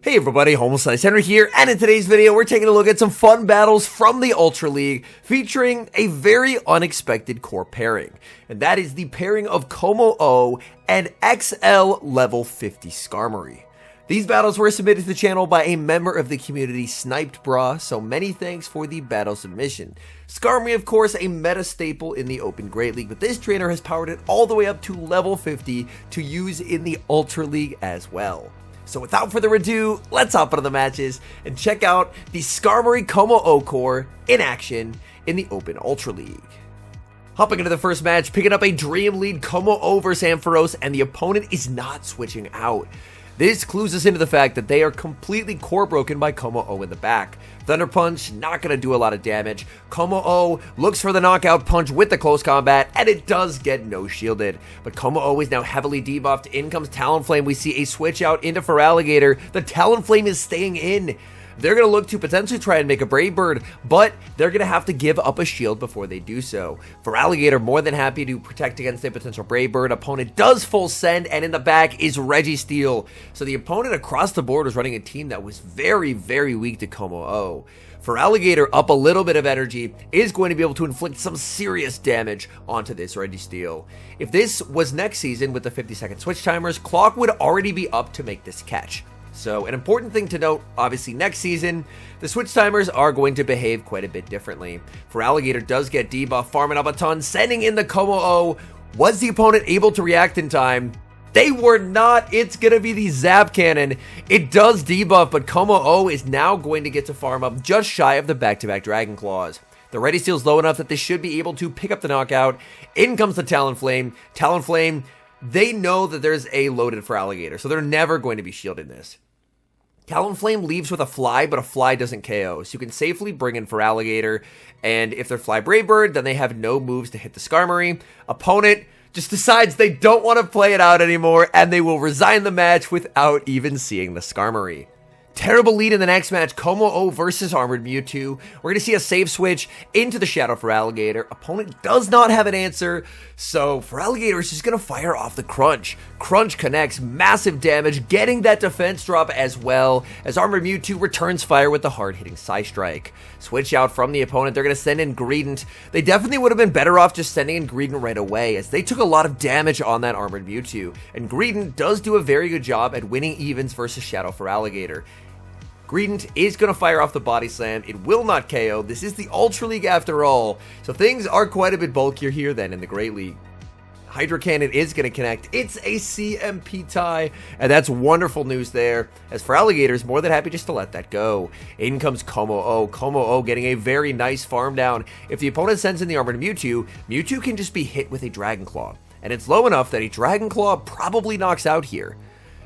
Hey everybody, HomeSliceHenry here, and in today's video we're taking a look at some fun battles from the Ultra League featuring a very unexpected core pairing, and that is the pairing of Como-O and XL level 50 Skarmory. These battles were submitted to the channel by a member of the community, Sniped Bra, so many thanks for the battle submission. Skarmory, of course, a meta staple in the Open Great League, but this trainer has powered it all the way up to level 50 to use in the Ultra League as well. So without further ado, let's hop into the matches and check out the Skarmory Como-O core in action in the Open Ultra League. Hopping into the first match, picking up a Dream Lead Como-O versus Ampharos, and the opponent is not switching out. This clues us into the fact that they are completely core broken by Como-O in the back. Thunder Punch, not going to do a lot of damage. Como-O looks for the knockout punch with the close combat, and it does get no shielded. But Como-O is now heavily debuffed. In comes Talonflame. We see a switch out into Feraligatr. The Talonflame is staying in. They're going to look to potentially try and make a Brave Bird, but they're going to have to give up a shield before they do so. Feraligatr more than happy to protect against a potential Brave Bird. Opponent does full send, and in the back is Registeel. So the opponent across the board was running a team that was very, very weak to Como-O. Feraligatr, up a little bit of energy, is going to be able to inflict some serious damage onto this Registeel. If this was next season with the 50-second switch timers, Clock would already be up to make this catch. So an important thing to note, obviously next season, the switch timers are going to behave quite a bit differently. Feraligatr does get debuff, farming up a ton, sending in the Como-O. Was the opponent able to react in time? They were not. It's going to be the Zap Cannon. It does debuff, but Como-O is now going to get to farm up just shy of the back-to-back Dragon Claws. The Registeel's low enough that they should be able to pick up the knockout. In comes the Talonflame. Talonflame, they know that there's a loaded Feraligatr, so they're never going to be shielding this. Talonflame leaves with a Fly, but a Fly doesn't KO, so you can safely bring in Feraligatr, and if they're Fly Brave Bird, then they have no moves to hit the Skarmory. Opponent just decides they don't want to play it out anymore, and they will resign the match without even seeing the Skarmory. Terrible lead in the next match, Como-O versus Armored Mewtwo. We're going to see a save switch into the Shadow Feraligatr. Opponent does not have an answer, so Feraligatr is just going to fire off the Crunch. Crunch connects, massive damage, getting that defense drop as well, as Armored Mewtwo returns fire with the hard-hitting Psystrike. Switch out from the opponent, they're going to send in Greedent. They definitely would have been better off just sending in Greedent right away, as they took a lot of damage on that Armored Mewtwo, and Greedent does do a very good job at winning evens versus Shadow Feraligatr. Greedent is going to fire off the Body Slam. It will not KO. This is the Ultra League after all. So things are quite a bit bulkier here than in the Great League. Hydro Cannon is going to connect. It's a CMP tie, and that's wonderful news there, as Feraligatr is more than happy just to let that go. In comes Como-O. Como-O getting a very nice farm down. If the opponent sends in the Armored Mewtwo, Mewtwo can just be hit with a Dragon Claw, and it's low enough that a Dragon Claw probably knocks out here.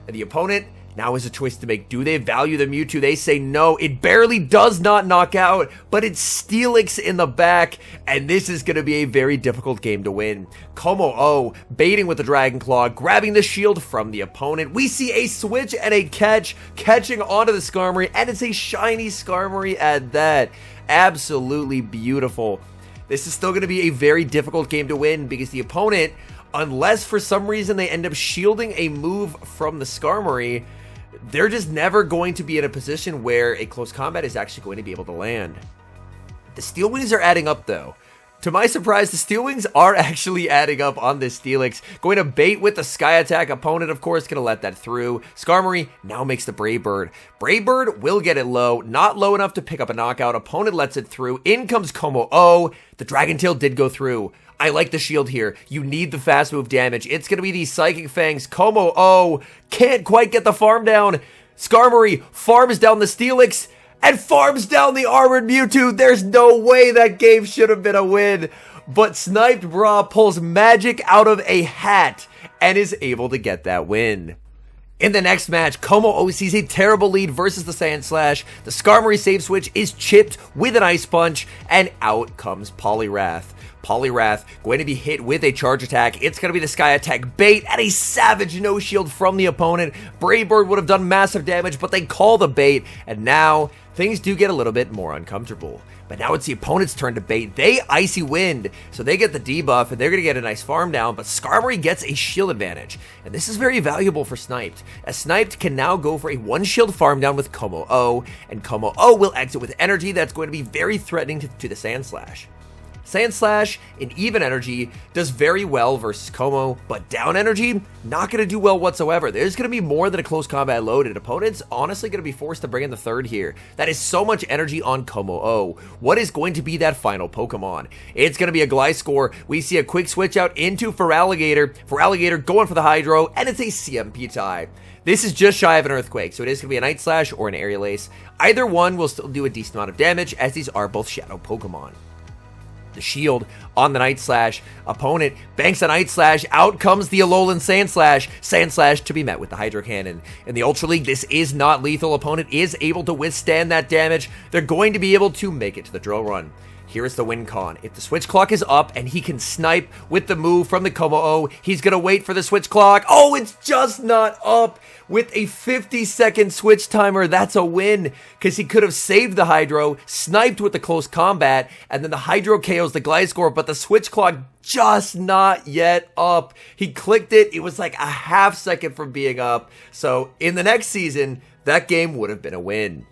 And the opponent now is a choice to make. Do they value the Mewtwo? They say no. It barely does not knock out, but it's Steelix in the back, and this is going to be a very difficult game to win. Como-O baiting with the Dragon Claw, grabbing the shield from the opponent. We see a switch and a catch, catching onto the Skarmory, and it's a shiny Skarmory at that. Absolutely beautiful. This is still going to be a very difficult game to win because the opponent, unless for some reason they end up shielding a move from the Skarmory, they're just never going to be in a position where a close combat is actually going to be able to land. The Steel Wings are adding up though. To my surprise, the Steel Wings are actually adding up on this Steelix. Going to bait with the Sky Attack. Opponent, of course, going to let that through. Skarmory now makes the Brave Bird. Brave Bird will get it low. Not low enough to pick up a knockout. Opponent lets it through. In comes Como-O. The Dragon Tail did go through. I like the shield here. You need the fast move damage. It's going to be the Psychic Fangs. Como-O can't quite get the farm down. Skarmory farms down the Steelix and farms down the Armored Mewtwo. There's no way that game should have been a win. But Sniped Bra pulls magic out of a hat and is able to get that win. In the next match, Como-O sees a terrible lead versus the Sandslash. The Skarmory save switch is chipped with an Ice Punch, and out comes Poliwrath. Poliwrath going to be hit with a charge attack. It's going to be the Sky Attack bait and a savage no shield from the opponent. Brave Bird would have done massive damage, but they call the bait, and now things do get a little bit more uncomfortable. But now it's the opponent's turn to bait. They Icy Wind, so they get the debuff, and they're going to get a nice farm down, but Skarmory gets a shield advantage. And this is very valuable for Sniped, as Sniped can now go for a 1-shield farm down with Como-O, and Como-O will exit with energy that's going to be very threatening to the Sandslash. Sandslash in even energy does very well versus Como, but down energy, not going to do well whatsoever. There's going to be more than a close combat load, and opponents honestly going to be forced to bring in the third here. That is so much energy on Como-O. What is going to be that final Pokemon? It's going to be a Gliscor. We see a quick switch out into Feraligatr. Feraligatr going for the Hydro, and it's a CMP tie. This is just shy of an Earthquake, so it is going to be a Night Slash or an Aerial Ace. Either one will still do a decent amount of damage, as these are both Shadow Pokemon. The shield on the Night Slash. Opponent banks a Night Slash. Out comes the Alolan Sandslash. Sandslash to be met with the Hydro Cannon. In the Ultra League, this is not lethal. Opponent is able to withstand that damage. They're going to be able to make it to the drill run. Here is the win con. If the switch clock is up and he can snipe with the move from the Como-O, he's going to wait for the switch clock. Oh, it's just not up. With a 50-second switch timer, that's a win, because he could have saved the Hydro, sniped with the close combat, and then the Hydro KOs the Gliscor, but the switch clock just not yet up. He clicked it. It was like a half second from being up. So in the next season, that game would have been a win.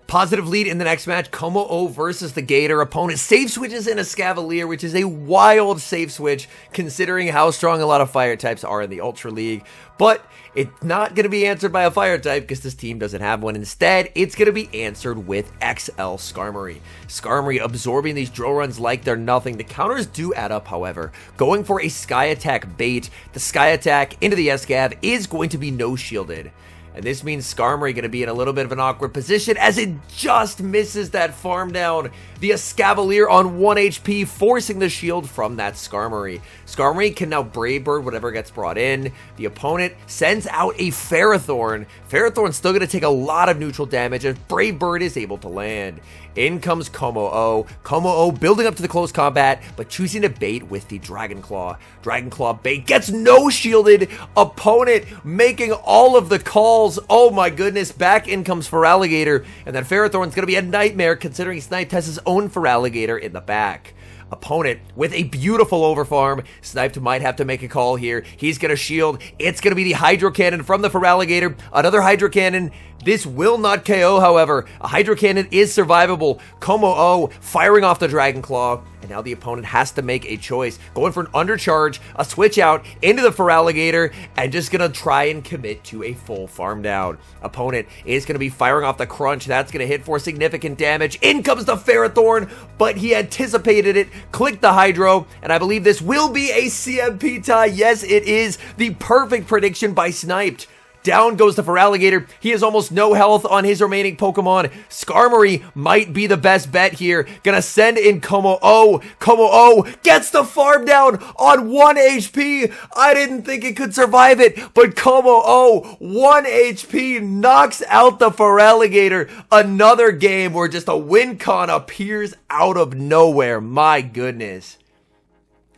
Positive lead in the next match, Como-O versus the Gator. Opponent save switches in a Scavalier, which is a wild save switch considering how strong a lot of fire types are in the Ultra League. But it's not going to be answered by a fire type because this team doesn't have one. Instead, it's going to be answered with XL Skarmory. Skarmory absorbing these drill runs like they're nothing. The counters do add up, however. Going for a Sky Attack bait. The Sky Attack into the Scav is going to be no shielded. And this means Skarmory going to be in a little bit of an awkward position as it just misses that farm down. The Escavalier on 1 HP, forcing the shield from that Skarmory. Skarmory can now Brave Bird whatever gets brought in. The opponent sends out a Ferrothorn. Ferrothorn's still going to take a lot of neutral damage as Brave Bird is able to land. In comes Como-O. Como-O building up to the close combat, but choosing to bait with the Dragon Claw. Dragon Claw bait gets no shielded. Opponent making all of the calls. Oh my goodness. Back in comes Feraligatr, and that Ferrothorn's going to be a nightmare considering Sniped has his own Feraligatr in the back. Opponent with a beautiful overfarm. Sniped might have to make a call here. He's going to shield. It's going to be the Hydro Cannon from the Feraligatr. Another Hydro Cannon. This will not KO, however. A Hydro Cannon is survivable. Como-O firing off the Dragon Claw. And now the opponent has to make a choice. Going for an undercharge, a switch out into the Feraligatr, and just going to try and commit to a full farm down. Opponent is going to be firing off the Crunch. That's going to hit for significant damage. In comes the Ferrothorn, but he anticipated it, clicked the Hydro, and I believe this will be a CMP tie. Yes, it is the perfect prediction by Sniped. Down goes the Feraligatr. He has almost no health on his remaining Pokemon. Skarmory might be the best bet here. Gonna send in Como-O. Como-O gets the farm down on 1 HP. I didn't think it could survive it, but Como-O, 1 HP, knocks out the Feraligatr. Another game where just a win con appears out of nowhere. My goodness.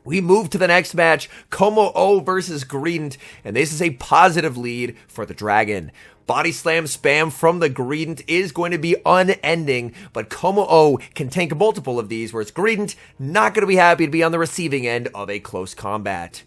We move to the next match, Como-O versus Greedent, and this is a positive lead for the Dragon. Body Slam spam from the Greedent is going to be unending, but Como-O can tank multiple of these, whereas Greedent not going to be happy to be on the receiving end of a close combat.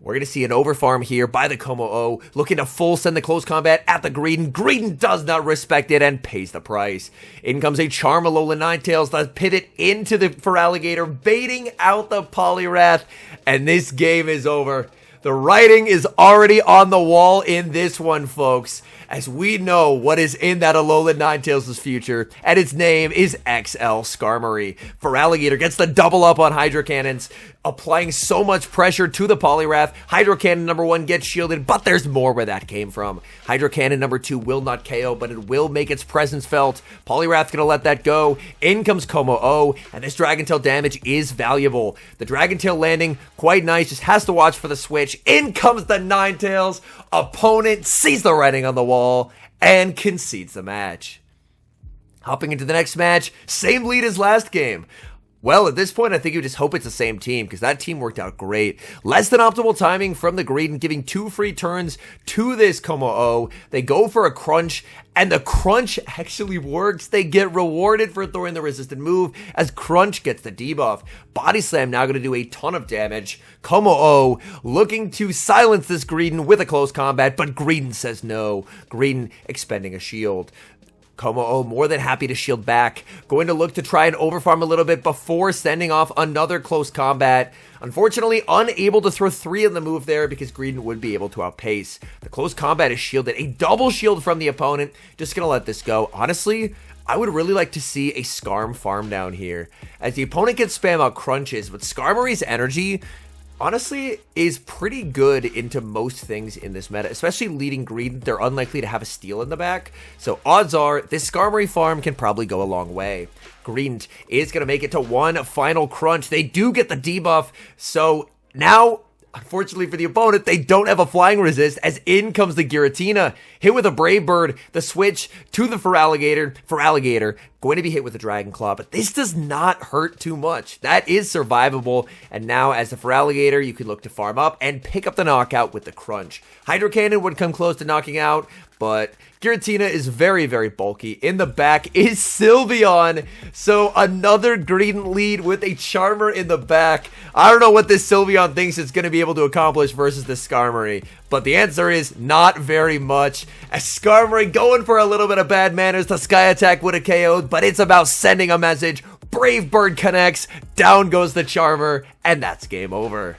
We're going to see an overfarm here by the Como-O, looking to full send the close combat at the Greedent. Greedent does not respect it and pays the price. In comes a Charmalolan Ninetales to pivot into the Feraligatr, baiting out the Poliwrath, and this game is over. The writing is already on the wall in this one, folks, as we know what is in that Alolan Ninetales' future, and its name is XL Skarmory. Feraligatr gets the double up on Hydro Cannons, applying so much pressure to the Poliwrath. Hydro Cannon number 1 gets shielded, but there's more where that came from. Hydro Cannon number 2 will not KO, but it will make its presence felt. Poliwrath's gonna let that go. In comes Como-O, and this Dragon Tail damage is valuable. The Dragon Tail landing, quite nice, just has to watch for the switch. In comes the Ninetales. Opponent sees the writing on the wall and concedes the match. Hopping into the next match, same lead as last game. Well, at this point, I think you just hope it's the same team because that team worked out great. Less than optimal timing from the Greedent, giving 2 free turns to this Como-O. They go for a crunch, and the crunch actually works. They get rewarded for throwing the resistant move as crunch gets the debuff. Body Slam now going to do a ton of damage. Como-O looking to silence this Greedent with a close combat, but Greedent says no. Greedent expending a shield. Como-O more than happy to shield back, going to look to try and overfarm a little bit before sending off another close combat. Unfortunately, unable to throw 3 in the move there because Greedent would be able to outpace. The close combat is shielded, a double shield from the opponent. Just gonna let this go. Honestly, I would really like to see a Skarm farm down here, as the opponent can spam out crunches, but Skarmory's energy honestly is pretty good into most things in this meta, especially leading Greedent. They're unlikely to have a steal in the back, so odds are this Skarmory farm can probably go a long way. Greedent is going to make it to one final crunch. They do get the debuff, so now, unfortunately for the opponent, they don't have a flying resist, as in comes the Giratina. Hit with a Brave Bird, the switch to the Feraligatr, going to be hit with a Dragon Claw, but this does not hurt too much. That is survivable, and now as the Feraligatr, you can look to farm up and pick up the knockout with the crunch. Hydro Cannon would come close to knocking out, but Giratina is very, very bulky. In the back is Sylveon. So another Greedent lead with a Charmer in the back. I don't know what this Sylveon thinks it's going to be able to accomplish versus the Skarmory, but the answer is not very much. As Skarmory going for a little bit of bad manners, the Sky Attack would have KO'd, but it's about sending a message. Brave Bird connects, down goes the Charmer, and that's game over.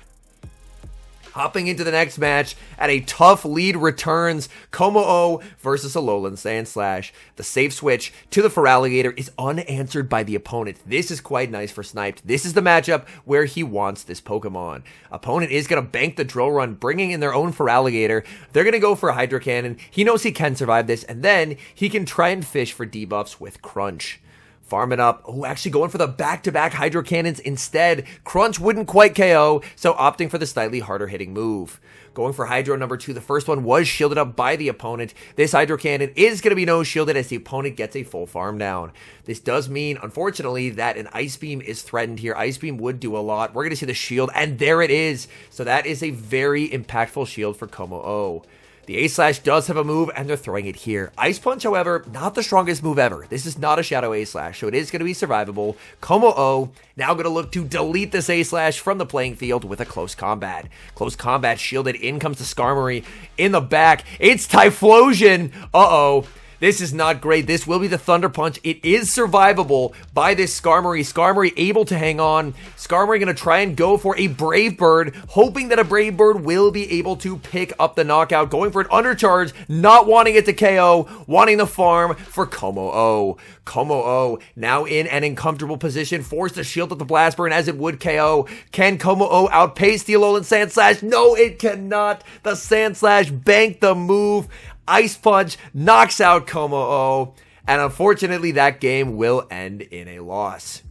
Hopping into the next match, at a tough lead returns, Como-O versus Alolan Sandslash. The safe switch to the Feraligatr is unanswered by the opponent. This is quite nice for Sniped. This is the matchup where he wants this Pokemon. Opponent is going to bank the Drill Run, bringing in their own Feraligatr. They're going to go for a Hydro Cannon. He knows he can survive this, and then he can try and fish for debuffs with Crunch. Farming up. Oh, actually going for the back-to-back Hydro Cannons instead. Crunch wouldn't quite KO, so opting for the slightly harder hitting move. Going for Hydro number 2. The first one was shielded up by the opponent. This Hydro Cannon is going to be no shielded as the opponent gets a full farm down. This does mean, unfortunately, that an Ice Beam is threatened here. Ice Beam would do a lot. We're going to see the shield, and there it is. So that is a very impactful shield for Como-O. The A-Slash does have a move, and they're throwing it here. Ice Punch, however, not the strongest move ever. This is not a Shadow A-Slash, so it is going to be survivable. Como-O now going to look to delete this A-Slash from the playing field with a close combat. Close combat shielded. In comes the Skarmory. In the back, it's Typlosion. Uh-oh. This is not great. This will be the Thunder Punch. It is survivable by this Skarmory. Skarmory able to hang on. Skarmory going to try and go for a Brave Bird, hoping that a Brave Bird will be able to pick up the knockout. Going for an Undercharge, not wanting it to KO, wanting the farm for Como-O. Como-O now in an uncomfortable position, forced to shield at the Blast Burn as it would KO. Can Como-O outpace the Alolan Sandslash? No, it cannot. The Sandslash banked the move. Ice Punch knocks out Como-O, and unfortunately that game will end in a loss.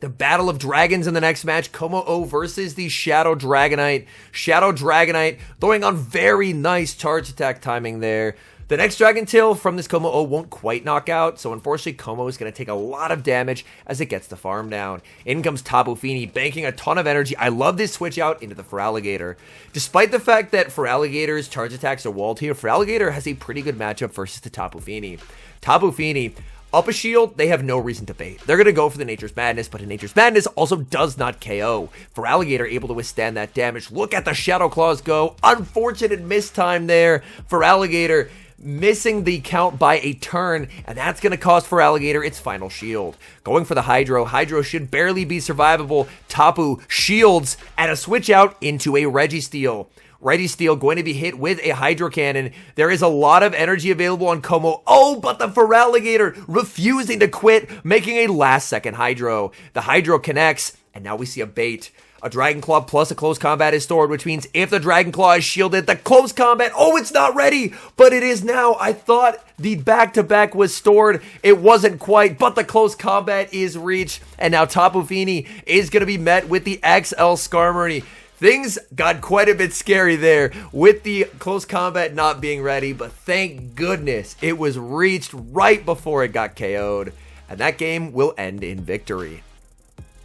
The Battle of Dragons in the next match, Como-O versus the Shadow Dragonite. Shadow Dragonite throwing on very nice charge attack timing there. The next Dragon Tail from this Como-O won't quite knock out, so unfortunately Como is going to take a lot of damage as it gets the farm down. In comes Tapu Fini, banking a ton of energy. I love this switch out into the Feraligatr. Despite the fact that Feraligator's charge attacks are walled here, Feraligatr has a pretty good matchup versus the Tapu Fini. Tapu Fini, up a shield, they have no reason to bait. They're going to go for the Nature's Madness, but a Nature's Madness also does not KO. Feraligatr able to withstand that damage. Look at the Shadow Claws go. Unfortunate mistime there. Feraligatr missing the count by a turn, and that's going to cost Feraligatr its final shield. Going for the Hydro. Hydro should barely be survivable. Tapu shields and a switch out into a Registeel. Registeel going to be hit with a Hydro Cannon. There is a lot of energy available on Como-O, but the Feraligatr refusing to quit, making a last second Hydro. The Hydro connects, and now we see a bait. A Dragon Claw plus a close combat is stored, which means if the Dragon Claw is shielded, the close combat, oh, it's not ready, but it is now. I thought the back-to-back was stored. It wasn't quite, but the close combat is reached, and now Tapu Fini is going to be met with the XL Skarmory. Things got quite a bit scary there with the close combat not being ready, but thank goodness it was reached right before it got KO'd, and that game will end in victory.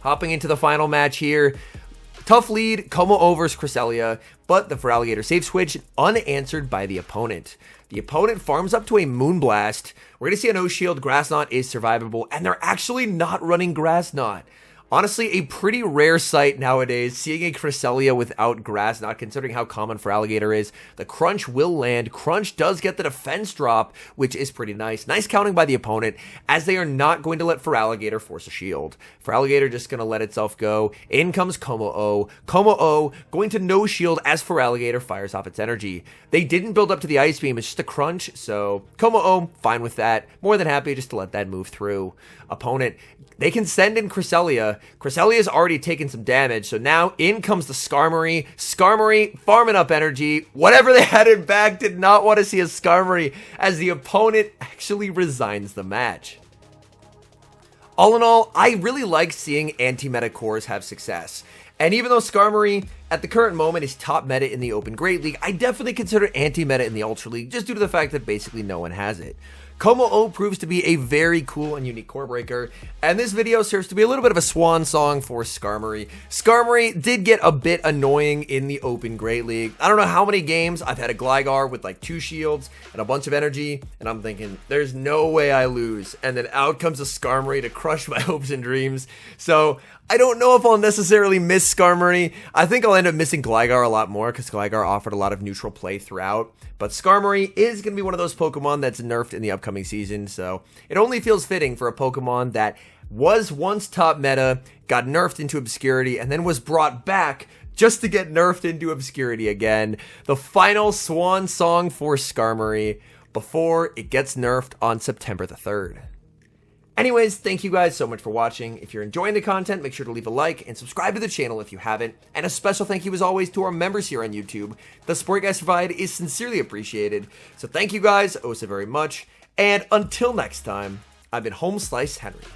Hopping into the final match here. Tough lead, Como versus Cresselia, but the Feraligatr safe switch unanswered by the opponent. The opponent farms up to a Moonblast. We're going to see a no shield, Grass Knot is survivable, and they're actually not running Grass Knot. Honestly, a pretty rare sight nowadays, seeing a Cresselia without Grass Knot, considering how common Feraligatr is. The Crunch will land. Crunch does get the defense drop, which is pretty nice. Nice counting by the opponent, as they are not going to let Feraligatr force a shield. Feraligatr just going to let itself go. In comes Como-O. Como-O going to no shield as Feraligatr fires off its energy. They didn't build up to the Ice Beam, it's just a Crunch, so Como-O, fine with that. More than happy just to let that move through. Opponent, they can send in Cresselia. Cresselia's already taken some damage, so now in comes the Skarmory. Skarmory farming up energy. Whatever they had in back did not want to see a Skarmory, as the opponent actually resigns the match. All in all, I really like seeing anti-meta cores have success. And even though Skarmory, at the current moment, is top meta in the Open Great League, I definitely consider anti-meta in the Ultra League, just due to the fact that basically no one has it. Como-O proves to be a very cool and unique core breaker, and this video serves to be a little bit of a swan song for Skarmory. Skarmory did get a bit annoying in the Open Great League. I don't know how many games I've had a Gligar with like 2 shields and a bunch of energy, and I'm thinking, there's no way I lose, and then out comes a Skarmory to crush my hopes and dreams. So I don't know if I'll necessarily miss Skarmory. I think I'll end up missing Gligar a lot more, because Gligar offered a lot of neutral play throughout. But Skarmory is going to be one of those Pokemon that's nerfed in the upcoming season, so it only feels fitting for a Pokemon that was once top meta, got nerfed into obscurity, and then was brought back just to get nerfed into obscurity again. The final swan song for Skarmory before it gets nerfed on September the 3rd. Anyways, thank you guys so much for watching. If you're enjoying the content, make sure to leave a like and subscribe to the channel if you haven't. And a special thank you as always to our members here on YouTube. The support you guys provide is sincerely appreciated. So thank you guys oh so very much. And until next time, I've been HomeSliceHenry.